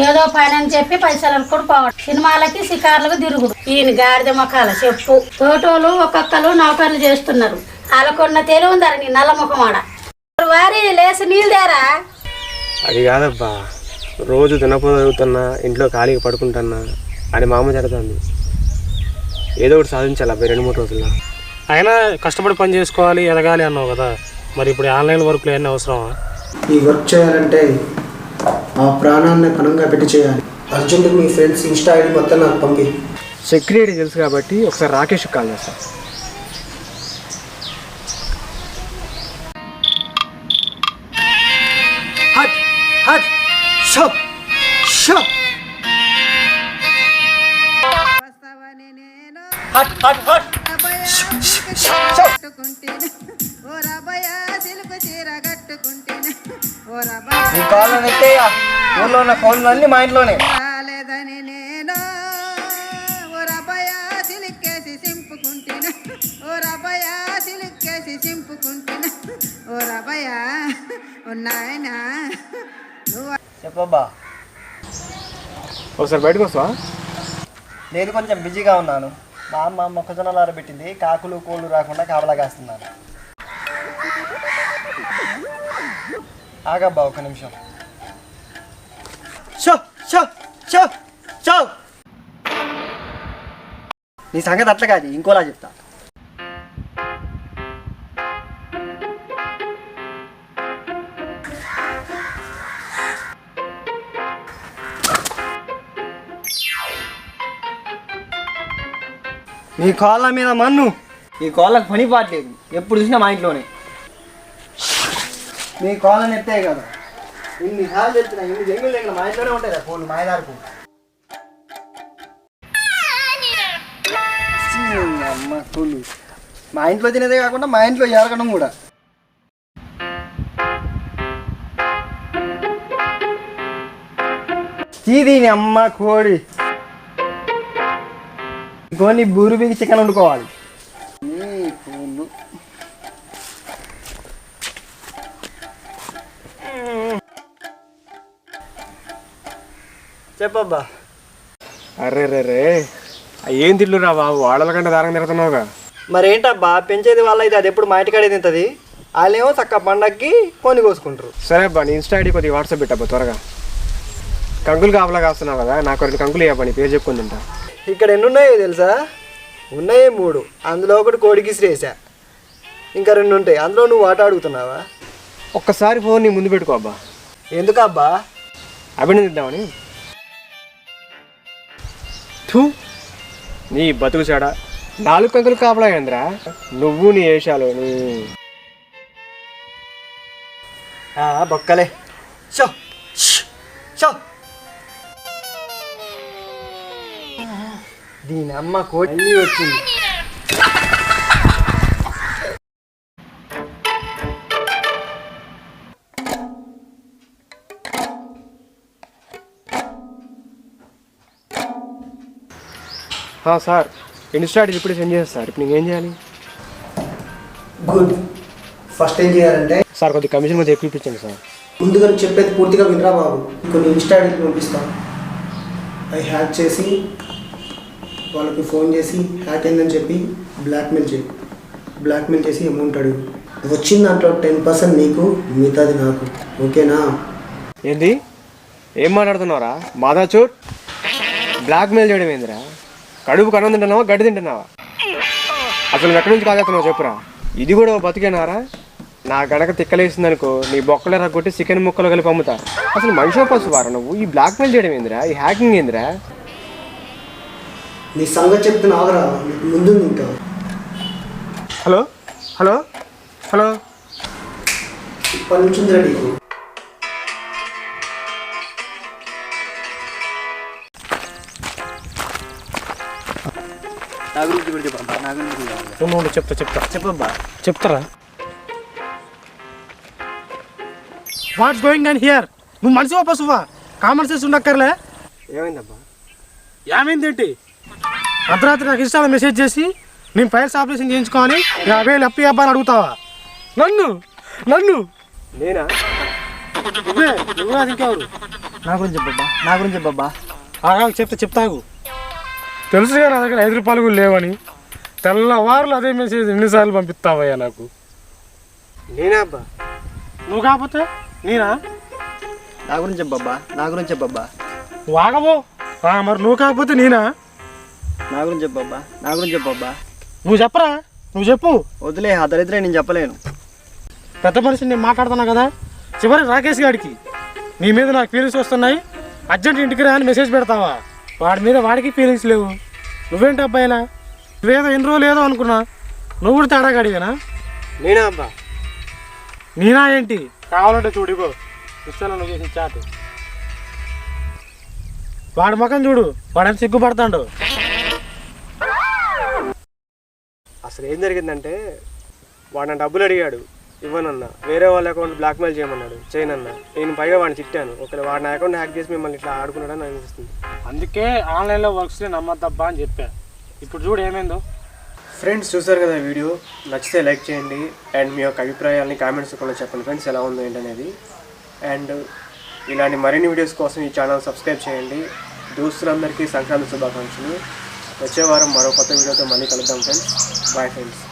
ఏదో పని అని చెప్పి పైసలు అనుకుని పోవడం, సినిమాలకి షికార్లకు తిరుగుడు. ఈయన గాడిద మొఖాల చెప్పు. తోటోలు ఒక్కొక్కరు నౌకర్లు చేస్తున్నారు. వాళ్ళకున్న తెలివి ఉందరా నీ నల్ల ముఖమాడ. వారి లేసి నీళ్ళు తేరా. అది కాదబ్బా, రోజు తినపోతున్నా, ఇంట్లో ఖాళీగా పడుకుంటున్నా అని మా అమ్మ జరుగుతుంది. ఏదో ఒకటి సాధించాలి అబ్బాయి 2-3 రోజుల్లో. అయినా కష్టపడి పని చేసుకోవాలి, ఎదగాలి అన్నావు కదా, మరి ఇప్పుడు ఆన్లైన్ వర్క్లు ఏమన్నా అవసరమా? ఈ వర్క్ చేయాలంటే ఆ ప్రాణాన్ని పణంగా పెట్టి చేయాలి. అర్జెంట్గా మీ ఫ్రెండ్స్ ఇన్స్టా ఐడి మొత్తం నాకు పంపి. సెక్యూరిటీ తెలుసు కాబట్టి ఒకసారి రాకేష్కి కాల్ చేస్తా. Hot hot షప్ షప్ hot hot hot ఈ కాళ్ళు నెత్తే ఊళ్ళో ఉన్న ఫోన్లు అన్నీ మా ఇంట్లోనే. చెప్పబ్బా. ఒకసారి బయటకు వస్తావా? నేను కొంచెం బిజీగా ఉన్నాను. మా అమ్మ మొక్కజొన్నలు ఆరబెట్టింది, కాకులు కోళ్ళు రాకుండా కాపలా కాస్తున్నాను. ఆగబ్బా ఒక నిమిషం. షో షో షో షో నీ సంగతి అట్లా కాదు, ఇంకోలా చెప్తా. నీ కోళ్ళ మీద మన్ను, ఈ కోళ్ళకు పని పాటలేదు, ఎప్పుడు చూసినా మా ఇంట్లోనే. నీ కోళ్ళని ఎత్తాయి కదా, ఇన్నిసార్లు చెప్తున్నా, ఇన్ని జంగులు దగ్గర మా ఇంట్లోనే ఉంటాయి కదా కోళ్ళు, మాయదారు కోళ్ళు. అమ్మ కోళ్ళు మా ఇంట్లో తినేదే కాకుండా మా ఇంట్లో ఎరగడం కూడా. తీదీని అమ్మ కోడి కొన్ని బూరు బిగి చికెన్ వండుకోవాలి. చెప్పబ్బా. అరే రే రే, ఏం తిల్లురా బాబు, వాళ్ళ కంటే దారంగా తిరుగుతున్నావుగా. మరేంటబ్బా, పెంచేది వాళ్ళ అయితే అది ఎప్పుడు మా ఇంటికాడే తింటుంది. వాళ్ళేమో చక్క పండక్కి కొని కోసుకుంటారు. సరే అబ్బా, నీ ఇన్స్టా ఐడి కొద్దిగా వాట్సాప్ పెట్టబ్బా త్వరగా. కంకులు కాపలా కాస్తున్నావు కదా, నాకు 2 కంకులు ఇవ్వబ్బా, నీ పేరు చెప్పుకొని తింటా. ఇక్కడ ఎన్ని ఉన్నాయో తెలుసా? ఉన్నాయే 3. అందులో ఒకటి కోడికి శ్రేసా, ఇంకా 2 ఉంటాయి. అందులో నువ్వు ఆట అడుగుతున్నావా? ఒక్కసారి ఫోన్ నీ ముందు పెట్టుకో అబ్బా. ఎందుకబ్బా? అభినందిద్దామని. నీ బతుకు చాడ 4 కంకులు కాపలా ఏంద్రా నువ్వు, నీ వేషాలు నీ బొక్కలే. షో షో దీని అమ్మ కోడి వచ్చింది. సార్ ఇన్స్టా ఐడి ఇప్పుడే సెండ్ చేస్తాను సార్. ఇప్పుడు నేను ఏం చేయాలి? గుడ్. ఫస్ట్ ఏం చేయాలంటే సార్ కొద్దిగా కమిషన్ కొద్దిగా ఎక్కువ ఇప్పించండి సార్. ముందుగా చెప్పేది పూర్తిగా వినరా బాబు. కొన్ని ఇన్స్టా ఐడీకి పంపిస్తాను, అవి హ్యాక్ చేసి వాళ్ళకి ఫోన్ చేసి హ్యాక్ అయిందని చెప్పి బ్లాక్మెయిల్ చేసి అమౌంట్ అడుగు. వచ్చిన దాంట్లో 10% నీకు, మిగతాది నాకు. ఓకేనా? ఏంది? ఏం మాట్లాడుతున్నావురా మాదాచూట్? బ్లాక్మెయిల్ చేయడం ఏందిరా? కడుపు కన్నం తింటున్నావా, గడ్డి తింటున్నావా? అసలు ఎక్కడి నుంచి కాగేస్తున్నావు చెప్పురా. ఇది కూడా బతికేనారా? నా గడక తిక్కలేసింది అనుకో, నీ బొక్కలు రగ్గొట్టి చికెన్ ముక్కలు కలిపి అమ్ముతా. అసలు మనిషి పశువారా నువ్వు? ఈ బ్లాక్మెయిల్ చేయడం ఏందిరా? ఈ హ్యాకింగ్ ఏందిరా? నీ సంగతి చెప్తున్నా ఆగరా, ముందు ఇంకా. హలో హలో హలో, ఇప్పటి నుంచి ఉందిరా నీకు. నా గురించి కూడా చెప్పబ్బా, నా గురించి నువ్వు చెప్తా చెప్పబ్బా. చెప్తారా? What's going on here? నువ్వు మనిషివా పశువా? Common sense ఉండక్కర్లే. ఏమైందబ్బా? ఏమైందేంటి? అర్ధరాత్రి నాకు ఇన్స్టాలో మెసేజ్ చేసి నేను ఫైల్స్ ఆపరేషన్ చేయించుకోవాలి 50,000 అప్పి అబ్బాని అడుగుతావా? నన్ను నేనా? నువ్వే, నువ్వు ఇంకెవరు? నా గురించి చెప్పబ్బా, నా గురించి చెప్పబ్బా. ఆగాకు చెప్తాగు. తెలుసుగా నా దగ్గర 5 రూపాయలు కూడా లేవని. తెల్లవారులు అదే మెసేజ్ ఎన్నిసార్లు పంపిస్తావయ్యా నాకు? నేనే అబ్బా. నువ్వు కాకపోతే నేనా? నా గురించి చెప్పబ్బా, నా గురించి చెప్పబ్బా. వాగబో. మరి నువ్వు కాకపోతే నేనా? నా గురించి చెప్పబ్బా, నా గురించి చెప్పబ్బా. నువ్వు చెప్పరా? నువ్వు చెప్పు. వదిలే, ఆ దరిద్రే నేను చెప్పలేను. పెద్ద మనిషిని నేను మాట్లాడుతున్నా కదా. చివరి రాకేష్ గారికి నీ మీద నాకు ఫీలింగ్స్ వస్తున్నాయి, అర్జెంట్ ఇంటికి రా అని మెసేజ్ పెడతావా? వాడి మీద వాడికి ఫీలింగ్స్ లేవు. నువ్వేంటి అబ్బాయిలా? నువ్వేదో ఎన్ని రోజులు ఏదో అనుకున్నా, నువ్వు కూడా తేడా గడిగానా? నేనా అబ్బా? నేనా ఏంటి? కావాలంటే చూడిగో ఇస్తాను నువ్వు చేసిన చాటు. వాడి ముఖం చూడు, వాడెంత సిగ్గుపడతాడు. అసలు ఏం జరిగిందంటే వాడు నా డబ్బులు అడిగాడు, ఇవ్వనన్నా. వేరే వాళ్ళ అకౌంట్ బ్లాక్మెయిల్ చేయమన్నాడు, చేయనన్నా. నేను పైగా వాడిని తిట్టాను. ఒకవేళ వాడు నా అకౌంట్ హ్యాక్ చేసి మిమ్మల్ని ఇట్లా ఆడుకున్నాడని అనిపిస్తుంది. అందుకే ఆన్లైన్లో వర్క్స్ నమ్మద్దబ్బా అని చెప్పా. ఇప్పుడు చూడు ఏమైందో. ఫ్రెండ్స్ చూసారు కదా వీడియో, నచ్చితే లైక్ చేయండి అండ్ మీ యొక్క అభిప్రాయాలని కామెంట్స్ రూపంలో చెప్పండి ఫ్రెండ్స్, ఎలా ఉందో ఏంటనేది. అండ్ ఇలాంటి మరిన్ని వీడియోస్ కోసం ఈ ఛానల్ సబ్స్క్రైబ్ చేయండి. దోస్తులందరికీ సంక్రాంతి శుభాకాంక్షలు. వచ్చే వారం మరో కొత్త వీడియోతో మళ్ళీ కలుద్దాం ఫ్రెండ్స్. Bye friends.